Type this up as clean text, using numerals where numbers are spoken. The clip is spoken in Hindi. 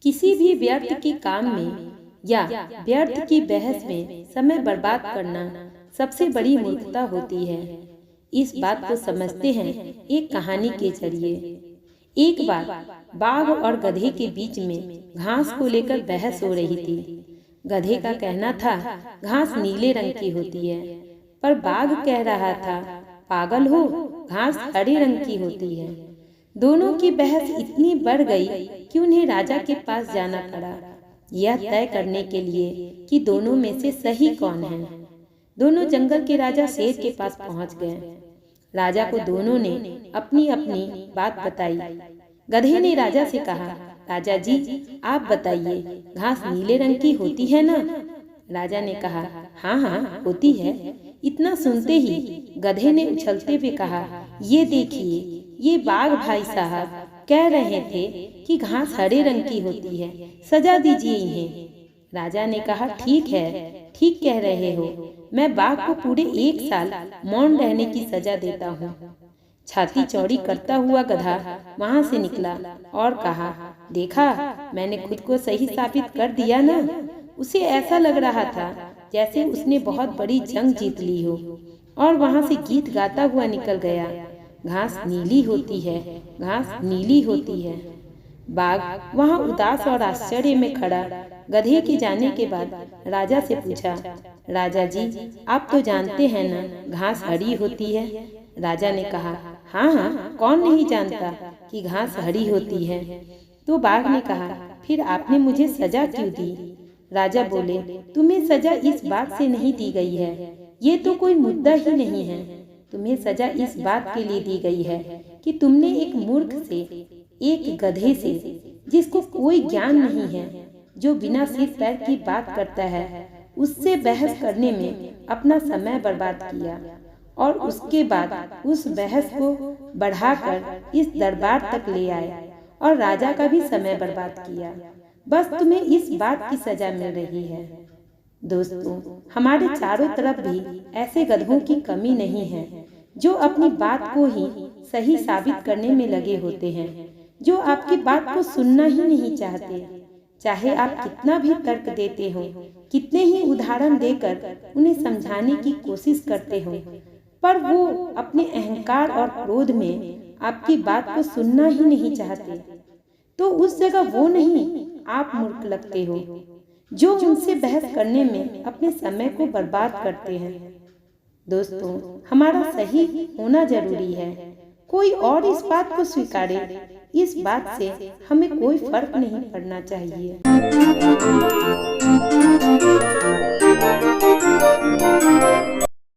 किसी भी व्यर्थ के काम में या व्यर्थ की बहस में समय बर्बाद करना सबसे बड़ी मूर्खता होती है। इस बात को समझते हैं एक कहानी के जरिए। एक बार बाघ और गधे के बीच में घास को लेकर बहस हो रही थी। गधे का कहना था घास नीले रंग की होती है, पर बाघ कह रहा था पागल हो, घास हरे रंग की होती है। दोनों की बहस इतनी बढ़ गई कि उन्हें राजा के पास जाना पड़ा, यह तय करने के लिए कि दोनों में से सही कौन है। दोनों जंगल के राजा शेर के पास पहुंच गए। राजा को दोनों ने अपनी अपनी बात बताई। गधे ने राजा से कहा, राजा जी आप बताइए, घास नीले रंग की होती है ना? राजा ने कहा, हाँ हाँ होती है। इतना सुनते ही गधे ने उछलते हुए कहा, ये देखिए, ये बाघ भाई साहब कह रहे थे कि घास हरे रंग की होती है, सजा दीजिए इन्हें। राजा ने कहा, ठीक है, ठीक कह रहे हो, मैं बाघ को पूरे 1 साल मौन रहने की सजा देता हूँ। छाती चौड़ी करता हुआ गधा वहां से निकला और कहा, देखा, मैंने खुद को सही साबित कर दिया ना। उसे ऐसा लग रहा था जैसे उसने बहुत बड़ी जंग जीत ली हो, और वहां से गीत गाता हुआ निकल गया, घास नीली होती है, घास नीली होती है। बाघ वहां उदास और आश्चर्य में खड़ा गधे के जाने के बाद राजा से पूछा, राजा जी आप तो जानते हैं ना घास हरी होती है? राजा ने कहा, हाँ हाँ, कौन नहीं जानता कि घास हरी होती है। तो बाघ ने कहा, फिर आपने मुझे सजा क्यों दी? राजा बोले, तुम्हें सजा इस बात से नहीं दी गई है, ये तो कोई मुद्दा ही नहीं है। तुम्हें सजा इस बात के लिए दी गई है कि तुमने एक मूर्ख से, एक गधे से, जिसको कोई ज्ञान नहीं है, जो बिना सिर पैर की बात करता है, उससे बहस करने में अपना समय बर्बाद किया, और उसके बाद उस बहस को बढ़ाकर इस दरबार तक ले आए और राजा का भी समय बर्बाद किया। बस तुम्हें इस बात की सजा मिल रही है। दोस्तों, हमारे चारों तरफ भी ऐसे गधों की कमी नहीं है जो अपनी बात को ही सही साबित करने में लगे होते हैं, जो आपकी बात को सुनना ही नहीं चाहते। चाहे आप कितना भी तर्क देते हो, कितने ही उदाहरण देकर उन्हें समझाने की कोशिश करते हो, पर वो अपने अहंकार और क्रोध में आपकी बात को सुनना ही नहीं चाहते। तो उस जगह वो नहीं, आप मूर्ख लगते हो जो उनसे बहस करने में अपने समय को बर्बाद करते हैं। दोस्तों, हमारा सही होना जरूरी है, कोई और इस बात को स्वीकारे, इस बात से हमें कोई फर्क नहीं पड़ना चाहिए।